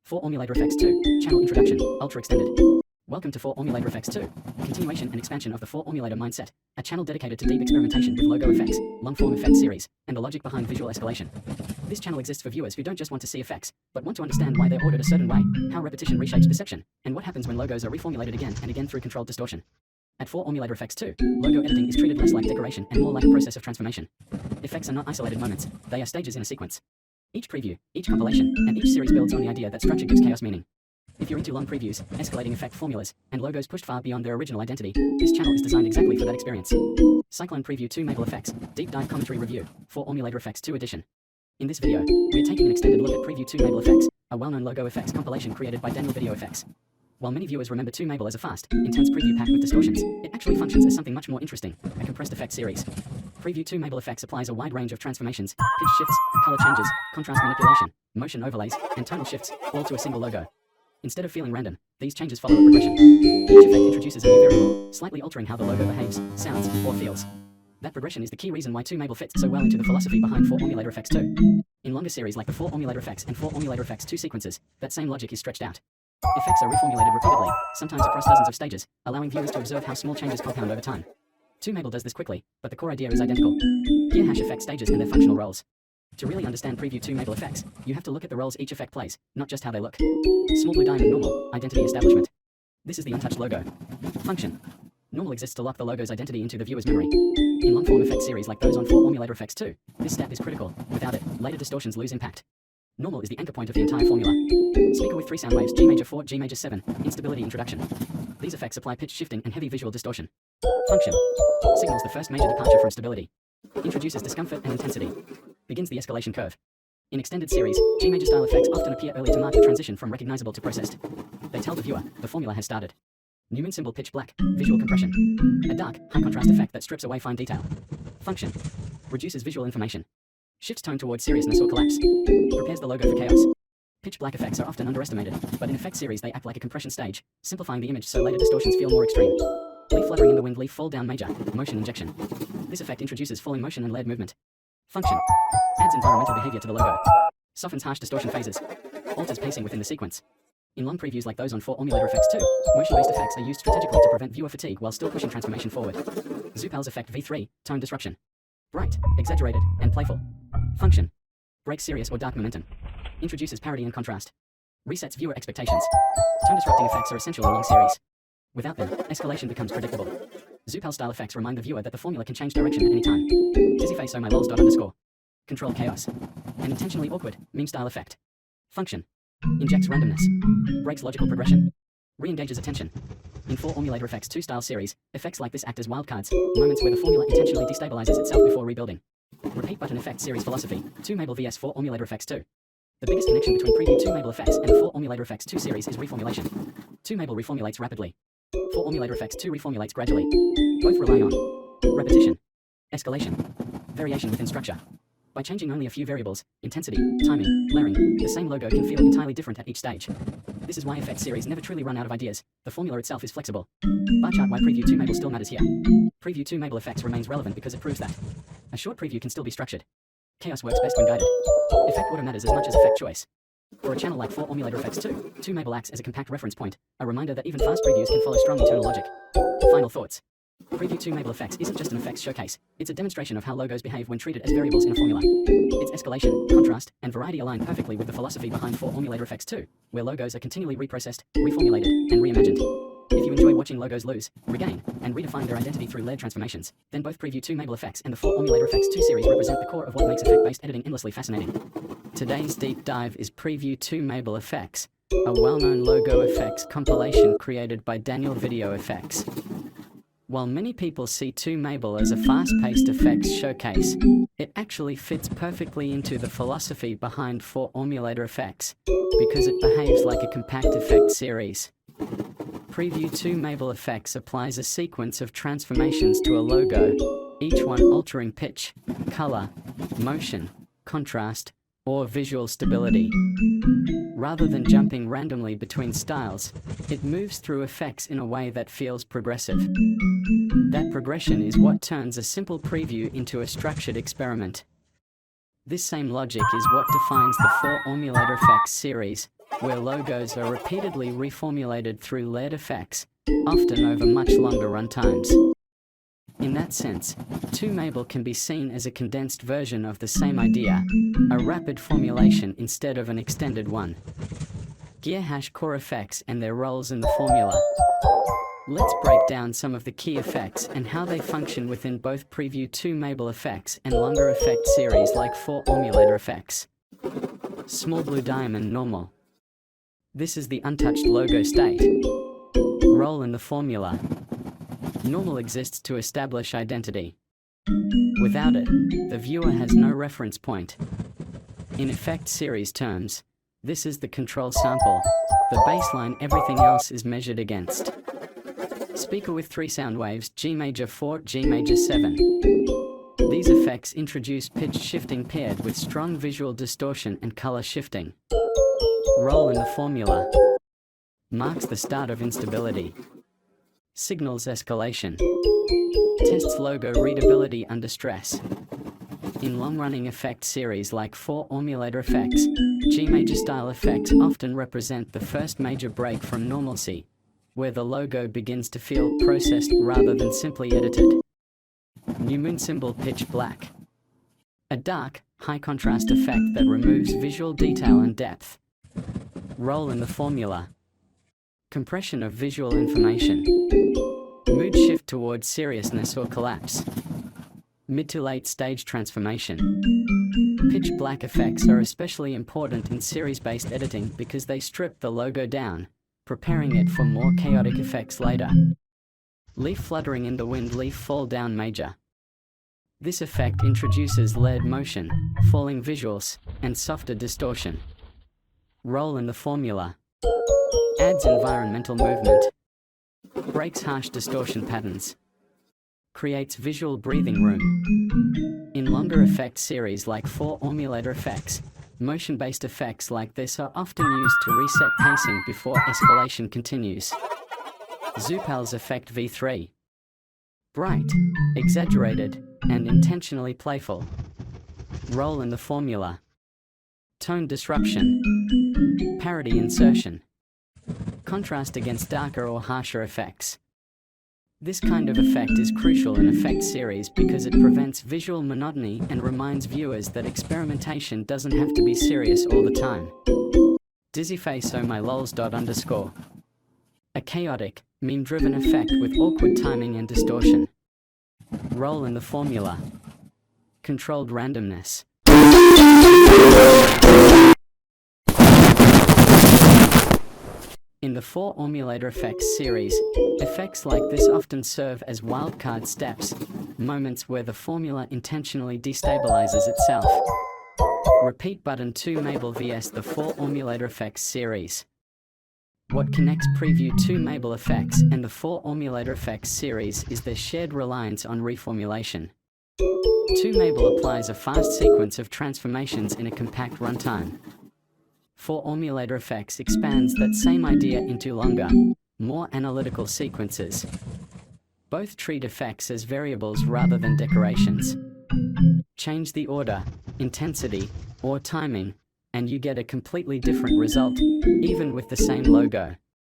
4 Formulator Effects 2, Channel Introduction, Ultra Extended. Welcome to 4 Formulator Effects 2, continuation and expansion of the 4 Formulator mindset, a channel dedicated to deep experimentation with logo effects, long-form effect series, and the logic behind visual escalation. This channel exists for viewers who don't just want to see effects, but want to understand why they're ordered a certain way, how repetition reshapes perception, and what happens when logos are reformulated again and again through controlled distortion. At 4 Formulator Effects 2, logo editing is treated less like decoration and more like a process of transformation. Effects are not isolated moments, they are stages in a sequence. Each preview, each compilation, and each series builds on the idea that structure gives chaos meaning. If you're into long previews, escalating effect formulas, and logos pushed far beyond their original identity, this channel is designed exactly for that experience. Cyclone Preview 2 Mabel Effects, Deep Dive Commentary Review, 4 Formulator Effects 2 Edition. In this video, we're taking an extended look at Preview 2 Mabel Effects, a well-known logo effects compilation created by Daniel Video Effects. While many viewers remember 2 Mabel as a fast, intense preview packed with distortions, it actually functions as something much more interesting, a compressed effect series. Preview 2 Mabel Effects applies a wide range of transformations, pitch shifts, color changes, contrast manipulation, motion overlays, and tonal shifts, all to a single logo. Instead of feeling random, these changes follow a progression. Each effect introduces a new variable, slightly altering how the logo behaves, sounds, or feels. That progression is the key reason why 2 Mabel fits so well into the philosophy behind 4 Formulator Effects 2. In longer series like the 4 Formulator Effects and 4 Formulator Effects 2 sequences, that same logic is stretched out. Effects are reformulated repeatedly, sometimes across dozens of stages, allowing viewers to observe how small changes compound over time. 2 Mabel does this quickly, but the core idea is identical. Here hash effect stages and their functional roles. To really understand Preview 2 Mabel Effects, you have to look at the roles each effect plays, not just how they look. Small blue diamond normal, identity establishment. This is the untouched logo. Function. Normal exists to lock the logo's identity into the viewer's memory. In long-form effect series like those on 4 Formulator Effects 2, this step is critical. Without it, later distortions lose impact. Normal is the anchor point of the entire formula. Speaker with 3 sound waves, G major 4, G major 7, instability introduction. These effects apply pitch shifting and heavy visual distortion. Function. Signals the first major departure from stability. Introduces discomfort and intensity. Begins the escalation curve. In extended series, G major style effects often appear early to mark the transition from recognizable to processed. They tell the viewer, the formula has started. Newman symbol pitch black, visual compression. A dark, high contrast effect that strips away fine detail. Function. Reduces visual information. Shifts tone towards seriousness or collapse. Prepares the logo for chaos. Pitch black effects are often underestimated, but in effect series they act like a compression stage, simplifying the image so later distortions feel more extreme. Leaf fluttering in the wind, leaf fall down major, motion injection. This effect introduces falling motion and layered movement. Function. Adds environmental behavior to the logo. Softens harsh distortion phases. Alters pacing within the sequence. In long previews like those on 4 Formulator Effects 2, motion-based effects are used strategically to prevent viewer fatigue while still pushing transformation forward. Zuppel's effect V3, tone disruption. Bright, exaggerated, and playful. Function. Breaks serious or dark momentum. Introduces parody and contrast. Resets viewer expectations. Tone disrupting effects are essential in long series. Without them, escalation becomes predictable. Zuppel style effects remind the viewer that the formula can change direction at any time. Dizzy face oh my lols _. Control chaos. An intentionally awkward, meme style effect. Function. Injects randomness. Breaks logical progression. Re-engages attention. In 4 Formulator Effects 2 style series, effects like this act as wildcards, moments where the formula intentionally destabilizes itself before rebuilding. Repeat button effect series philosophy, 2 Mabel vs 4 Formulator Effects 2. The biggest connection between Preview 2 Mabel Effects and the 4 Formulator Effects 2 series is reformulation. 2 Mabel reformulates rapidly. 4 Formulator Effects 2 reformulates gradually. Both rely on repetition, escalation, variation within structure. By changing only a few variables, intensity, timing, layering, the same logo can feel entirely different at each stage. This is why effect series never truly run out of ideas. The formula itself is flexible. Bar chart why Preview 2 Mabel still matters here. Preview 2 Mabel Effects remains relevant because it proves that a short preview can still be structured. Chaos works best when guided. Effect order matters as much as effect choice. For a channel like 4 Formulator Effects 2 Mabel acts as a compact reference point, a reminder that even fast previews can follow strong internal logic. Final thoughts. Preview 2 Mabel Effects isn't just an effects showcase, it's a demonstration of how logos behave when treated as variables in a formula. Its escalation, contrast, and variety align perfectly with the philosophy behind 4 Formulator Effects 2, where logos are continually reprocessed, reformulated, and reimagined. If you enjoy watching logos lose, regain, and redefine their identity through layered transformations, then both Preview 2 Mabel Effects and the 4 Formulator Effects 2 series represent the core of what makes effect-based editing endlessly fascinating. Today's deep dive is Preview 2 Mabel Effects, a well-known logo effects compilation created by Daniel Video Effects. While many people see 2 Mabel as a fast-paced effects showcase, it actually fits perfectly into the philosophy behind 4 Formulator Effects, because it behaves like a compact effect series. Preview 2 Mabel Effects applies a sequence of transformations to a logo, each one altering pitch, color, motion, contrast, or visual stability. Rather than jumping randomly between styles, it moves through effects in a way that feels progressive. That progression is what turns a simple preview into a structured experiment. This same logic is what defines the 4 Formulator Effects series, where logos are repeatedly reformulated through layered effects, often over much longer runtimes. In that sense, 2mabel can be seen as a condensed version of the same idea, a rapid formulation instead of an extended one. Gear core effects and their roles in the formula. Let's break down some of the key effects and how they function within both preview 2mabel effects and longer effect series like 4-ormulator effects. Small blue diamond normal. This is the untouched logo state. Role in the formula. Normal exists to establish identity. Without it, the viewer has no reference point. In effect series terms, this is the control sample, the baseline everything else is measured against. Speaker with 3 sound waves, G major 4, G major 7. These effects introduce pitch shifting paired with strong visual distortion and color shifting. Role in the formula. Marks the start of instability. Signals escalation. Tests logo readability under stress. In long-running effect series like 4-ormulator effects, G major style effects often represent the first major break from normalcy, where the logo begins to feel processed rather than simply edited. New moon symbol pitch black. A dark, high-contrast effect that removes visual detail and depth. Role in the formula. Compression of visual information. Mood shift towards seriousness or collapse. Mid to late stage transformation. Pitch black effects are especially important in series-based editing because they strip the logo down, preparing it for more chaotic effects later. Leaf fluttering in the wind, leaf fall down major. This effect introduces layered motion, falling visuals, and softer distortion. Role in the formula. Adds environmental movement. Breaks harsh distortion patterns. Creates visual breathing room. In longer effect series like 4-ormulator effects, motion-based effects like this are often used to reset pacing before escalation continues. Zupal's effect V3. Bright, exaggerated, and intentionally playful. Role in the formula. Tone disruption. Parody insertion. Contrast against darker or harsher effects. This kind of effect is crucial in effect series because it prevents visual monotony and reminds viewers that experimentation doesn't have to be serious all the time. Dizzyface oh my lols. _. A chaotic, meme-driven effect with awkward timing and distortion. Role in the formula. Controlled randomness. In the 4-ormulator effects series, effects like this often serve as wildcard steps, moments where the formula intentionally destabilizes itself. Repeat button 2mabel vs the 4-ormulator effects series. What connects preview 2mabel effects and the 4-ormulator effects series is their shared reliance on reformulation. 2mabel applies a fast sequence of transformations in a compact runtime. 4-ormulator effects expands that same idea into longer, more analytical sequences. Both treat effects as variables rather than decorations. Change the order, intensity, or timing, and you get a completely different result, even with the same logo.